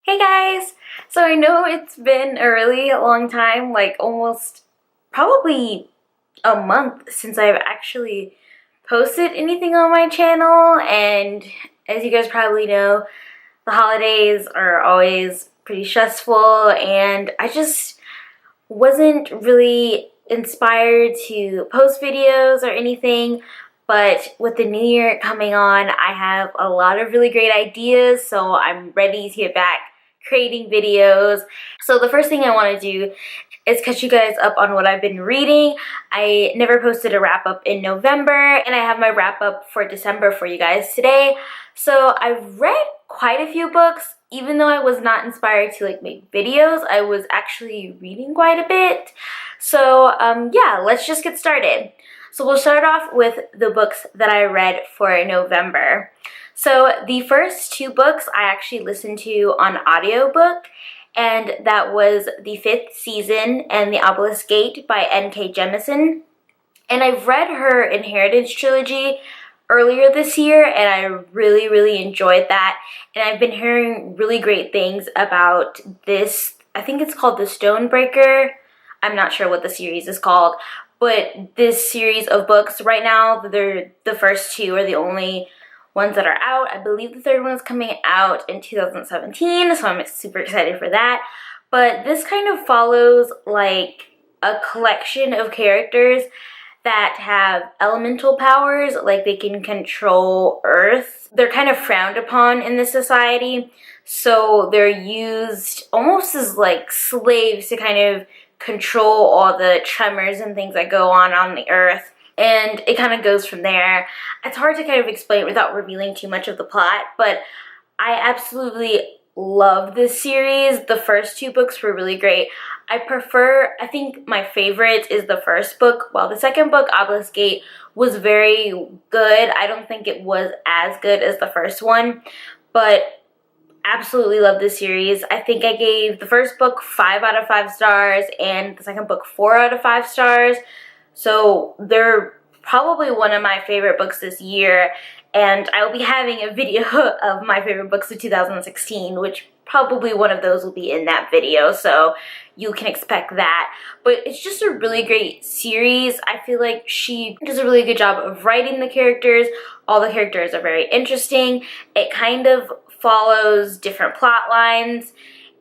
Hey guys! So I know it's been a really long time, like almost probably a month since I've actually posted anything on my channel, and as you guys probably know, the holidays are always pretty stressful and I just wasn't really inspired to post videos or anything. But with the new year coming on, I have a lot of really great ideas, so I'm ready to get back creating videos. So the first thing I want to do is catch you guys up on what I've been reading. I never posted a wrap up in November, and I have my wrap up for December for you guys today. So I've read quite a few books. Even though I was not inspired to make videos, I was actually reading quite a bit. So yeah, let's just get started. So we'll start off with the books that I read for November. So the first two books I actually listened to on audiobook, and that was The Fifth Season and The Obelisk Gate by N.K. Jemisin. And I've read her Inheritance trilogy earlier this year, and I really enjoyed that. And I've been hearing really great things about this. I think it's called The Stonebreaker. I'm not sure what the series is called, but this series of books right now, the first two are the only ones that are out. I believe the third one is coming out in 2017, so I'm super excited for that. But this kind of follows like a collection of characters that have elemental powers, like they can control earth. They're kind of frowned upon in this society, so they're used almost as like slaves to kind of control all the tremors and things that go on the earth. And it kind of goes from there. It's hard to kind of explain without revealing too much of the plot, but I absolutely love this series. The first two books were really great. I think my favorite is the first book, while the second book, Obelisk Gate, was very good. I don't think it was as good as the first one, but absolutely love this series. I think I gave the first book 5 out of 5 stars and the second book 4 out of 5 stars. So they're probably one of my favorite books this year, and I will be having a video of my favorite books of 2016, which probably one of those will be in that video, so you can expect that. But it's just a really great series. I feel like she does a really good job of writing the characters. All the characters are very interesting. It kind of follows different plot lines,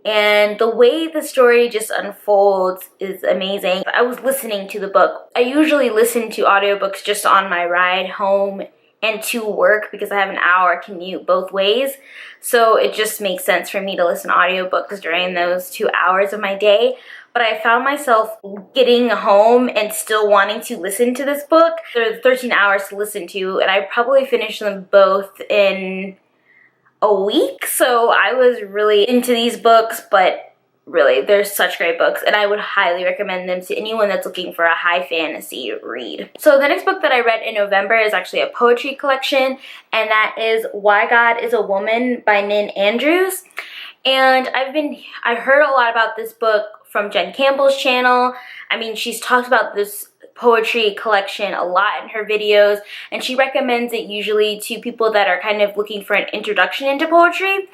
and the way the story just unfolds is amazing. I was listening to the book. I usually listen to audiobooks just on my ride home and to work because I have an hour commute both ways. So it just makes sense for me to listen to audiobooks during those 2 hours of my day. But I found myself getting home and still wanting to listen to this book. There are 13 hours to listen to, and I probably finished them both in a week. So I was really into these books, but really, they're such great books, and I would highly recommend them to anyone that's looking for a high fantasy read. So the next book that I read in November is actually a poetry collection, and that is Why God is a Woman by Nin Andrews. And I've heard a lot about this book from Jen Campbell's channel. I mean, she's talked about this poetry collection a lot in her videos, and she recommends it usually to people that are kind of looking for an introduction into poetry.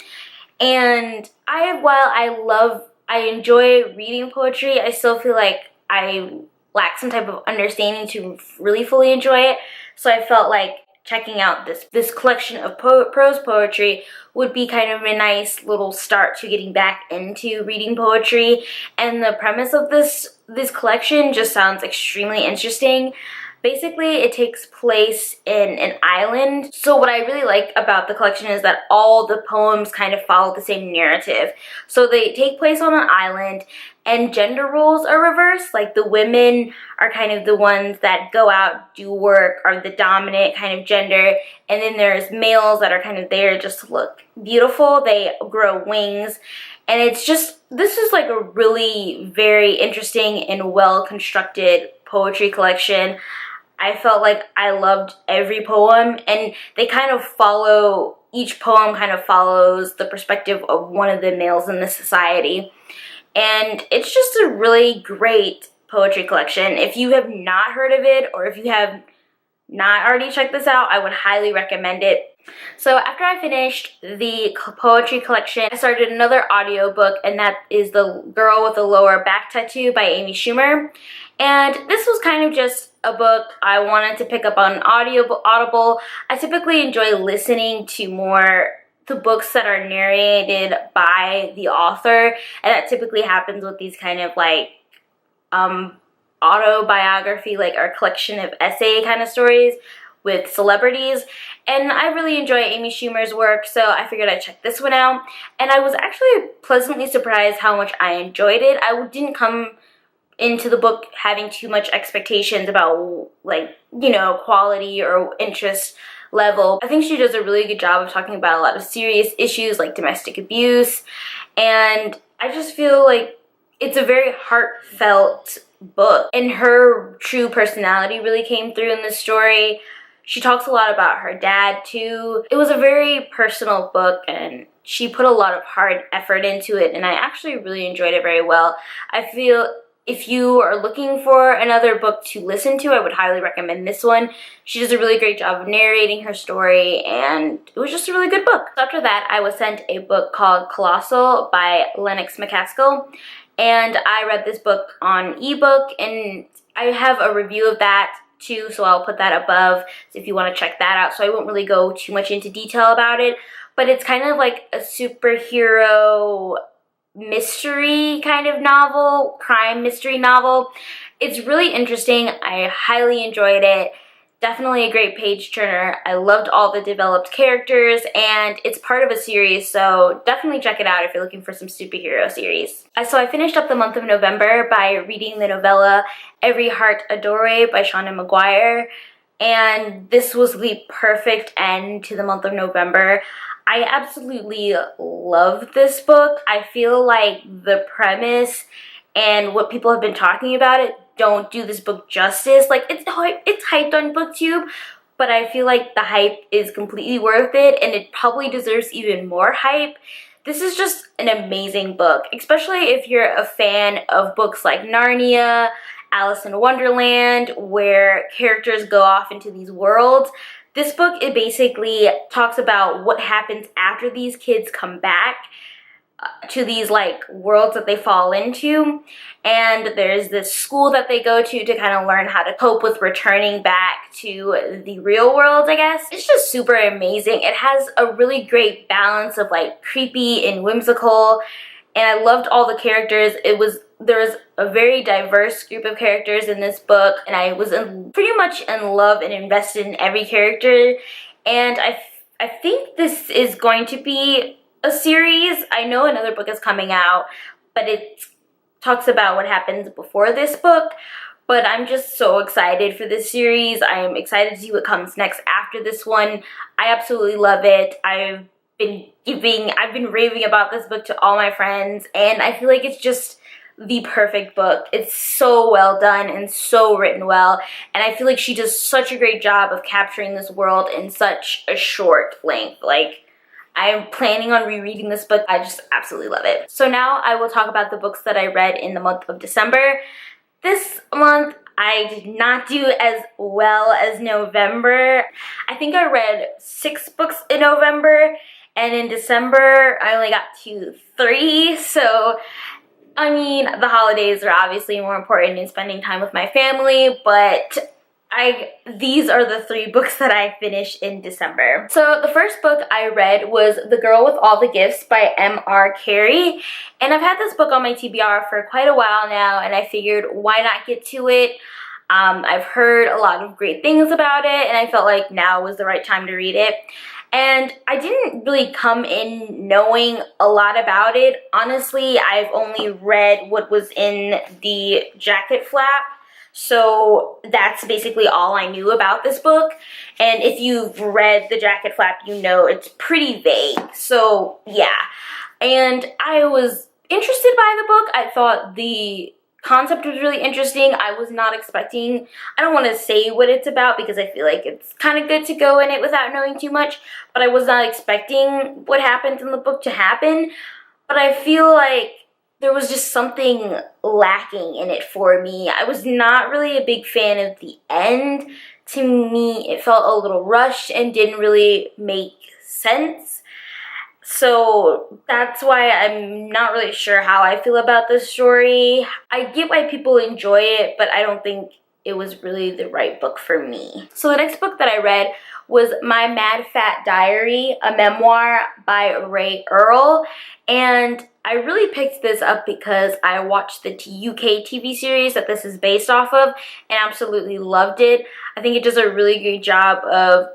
And while I enjoy reading poetry, I still feel like I lack some type of understanding to really fully enjoy it. So I felt like checking out this collection of prose poetry would be kind of a nice little start to getting back into reading poetry. And the premise of this collection just sounds extremely interesting. Basically, it takes place in an island. So what I really like about the collection is that all the poems kind of follow the same narrative. So they take place on an island, and gender roles are reversed. Like the women are kind of the ones that go out, do work, are the dominant kind of gender. And then there's males that are kind of there just to look beautiful. They grow wings. And this is like a really very interesting and well-constructed poetry collection. I felt like I loved every poem, and each poem kind of follows the perspective of one of the males in the society. And it's just a really great poetry collection. If you have not heard of it, or if you have not already checked this out, I would highly recommend it. So after I finished the poetry collection, I started another audiobook, and that is The Girl with the Lower Back Tattoo by Amy Schumer. And this was kind of just a book I wanted to pick up on Audible. I typically enjoy listening to more the books that are narrated by the author, and that typically happens with these kind of like autobiography, like our collection of essay kind of stories with celebrities. And I really enjoy Amy Schumer's work, so I figured I'd check this one out. And I was actually pleasantly surprised how much I enjoyed it. I didn't come into the book having too much expectations about, like, you know, quality or interest level. I think she does a really good job of talking about a lot of serious issues like domestic abuse, and I just feel like it's a very heartfelt book, and her true personality really came through in this story. She talks a lot about her dad too. It was a very personal book, and she put a lot of hard effort into it, and I actually really enjoyed it very well. I feel if you are looking for another book to listen to, I would highly recommend this one. She does a really great job of narrating her story, and it was just a really good book. So after that, I was sent a book called Colossal by Lennox McCaskill, and I read this book on ebook, and I have a review of that too, so I'll put that above if you want to check that out. So I won't really go too much into detail about it, but it's kind of like a superhero mystery kind of novel, crime mystery novel. It's really interesting. I highly enjoyed it. Definitely a great page turner. I loved all the developed characters, and it's part of a series, so definitely check it out if you're looking for some superhero series. So I finished up the month of November by reading the novella Every Heart Adore by Shauna Maguire, and this was the perfect end to the month of November. I absolutely love this book. I feel like the premise and what people have been talking about it don't do this book justice. Like, it's hyped on BookTube, but I feel like the hype is completely worth it, and it probably deserves even more hype. This is just an amazing book, especially if you're a fan of books like Narnia, Alice in Wonderland, where characters go off into these worlds. This book, it basically talks about what happens after these kids come back to these like worlds that they fall into, and there's this school that they go to kind of learn how to cope with returning back to the real world, I guess. It's just super amazing. It has a really great balance of like creepy and whimsical, and I loved all the characters. There was a very diverse group of characters in this book, and I was pretty much in love and invested in every character, and I think this is going to be a series. I know another book is coming out, but it talks about what happens before this book, but I'm just so excited for this series. I am excited to see what comes next after this one. I absolutely love it. I've been raving about this book to all my friends, and I feel like it's just the perfect book. It's so well done and so written well, and I feel like she does such a great job of capturing this world in such a short length. Like, I'm planning on rereading this book. I just absolutely love it. So now I will talk about the books that I read in the month of December. This month, I did not do as well as November. I think I read 6 books in November, and in December, I only got to 3. So, I mean, the holidays are obviously more important in spending time with my family, but these are the 3 books that I finished in December. So the first book I read was The Girl with All the Gifts by M.R. Carey, and I've had this book on my TBR for quite a while now, and I figured why not get to it. I've heard a lot of great things about it, and I felt like now was the right time to read it. And I didn't really come in knowing a lot about it. Honestly, I've only read what was in the jacket flap. So that's basically all I knew about this book. And if you've read the jacket flap, you know it's pretty vague. So yeah. And I was interested by the book. I thought the concept was really interesting. I was not expecting, I don't want to say what it's about because I feel like it's kind of good to go in it without knowing too much, but I was not expecting what happens in the book to happen. But I feel like there was just something lacking in it for me. I was not really a big fan of the end. to me, it felt a little rushed and didn't really make sense. So that's why I'm not really sure how I feel about this story. I get why people enjoy it, but I don't think it was really the right book for me. So the next book that I read was My Mad Fat Diary, a memoir by Rae Earl. And I really picked this up because I watched the UK TV series that this is based off of and absolutely loved it. I think it does a really great job of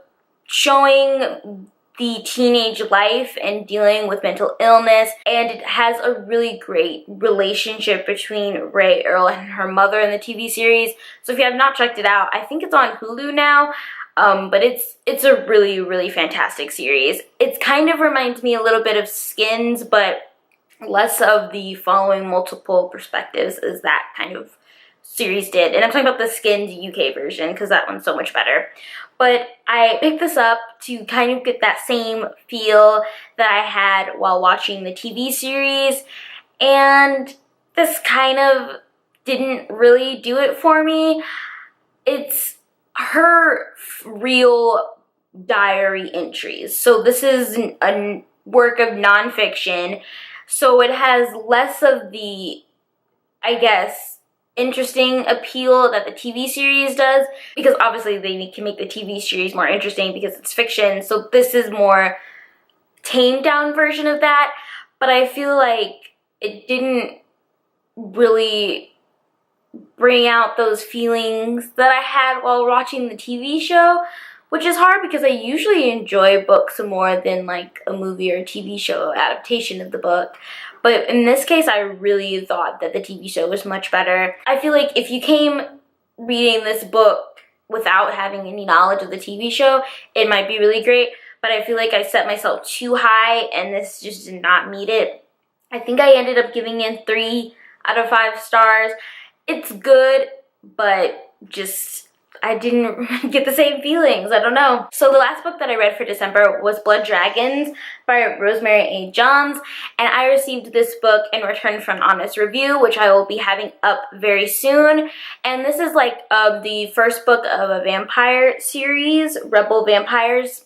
showing the teenage life and dealing with mental illness, and it has a really great relationship between Rae Earl and her mother in the TV series. So if you have not checked it out, I think it's on Hulu now. But it's a really, really fantastic series. It kind of reminds me a little bit of Skins, but less of the following multiple perspectives as that kind of series did. And I'm talking about the Skins UK version because that one's so much better. But I picked this up to kind of get that same feel that I had while watching the TV series. And this kind of didn't really do it for me. It's her real diary entries. So this is a work of nonfiction. So it has less of the, I guess, interesting appeal that the TV series does, because obviously they can make the TV series more interesting because it's fiction. So this is more tamed down version of that, but I feel like it didn't really bring out those feelings that I had while watching the TV show, which is hard because I usually enjoy books more than like a movie or a TV show adaptation of the book. But in this case, I really thought that the TV show was much better. I feel like if you came reading this book without having any knowledge of the TV show, it might be really great. But I feel like I set myself too high and this just did not meet it. I think I ended up giving it 3 out of 5 stars. It's good, but just I didn't get the same feelings. I don't know. So the last book that I read for December was Blood Dragons by Rosemary A. Johns, and I received this book in return for an honest review, which I will be having up very soon. And this is like the first book of a vampire series, Rebel Vampires.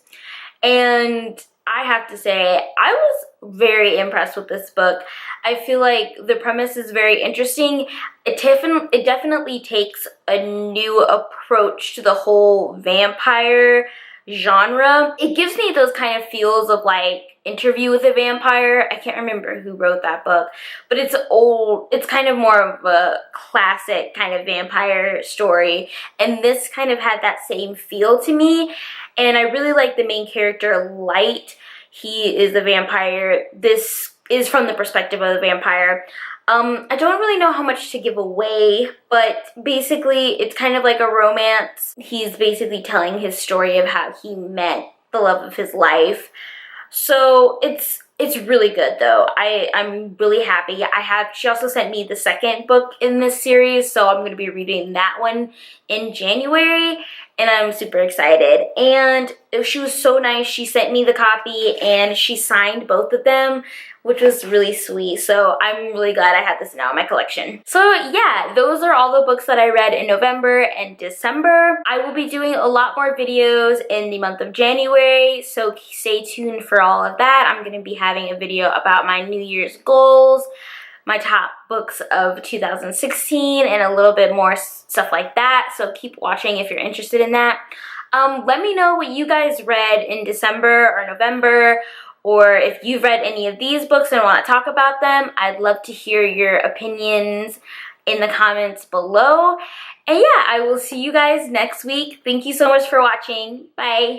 And I have to say, I was very impressed with this book. I feel like the premise is very interesting. It definitely takes a new approach to the whole vampire genre. It gives me those kind of feels of like Interview with a Vampire. I can't remember who wrote that book, but it's old. It's kind of more of a classic kind of vampire story, and this kind of had that same feel to me. And I really like the main character, Light. He is a vampire. This is from the perspective of the vampire. I don't really know how much to give away, but basically it's kind of like a romance. He's basically telling his story of how he met the love of his life. So it's really good though. I'm really happy. She also sent me the second book in this series, so I'm going to be reading that one in January, and I'm super excited. And she was so nice. She sent me the copy and she signed both of them, which was really sweet. So I'm really glad I had this now in my collection. So yeah, those are all the books that I read in November and December. I will be doing a lot more videos in the month of January, so stay tuned for all of that. I'm going to be having a video about my New Year's goals, my top books of 2016, and a little bit more stuff like that. So keep watching if you're interested in that. Let me know what you guys read in December or November, or if you've read any of these books and want to talk about them. I'd love to hear your opinions in the comments below. And yeah, I will see you guys next week. Thank you so much for watching. Bye.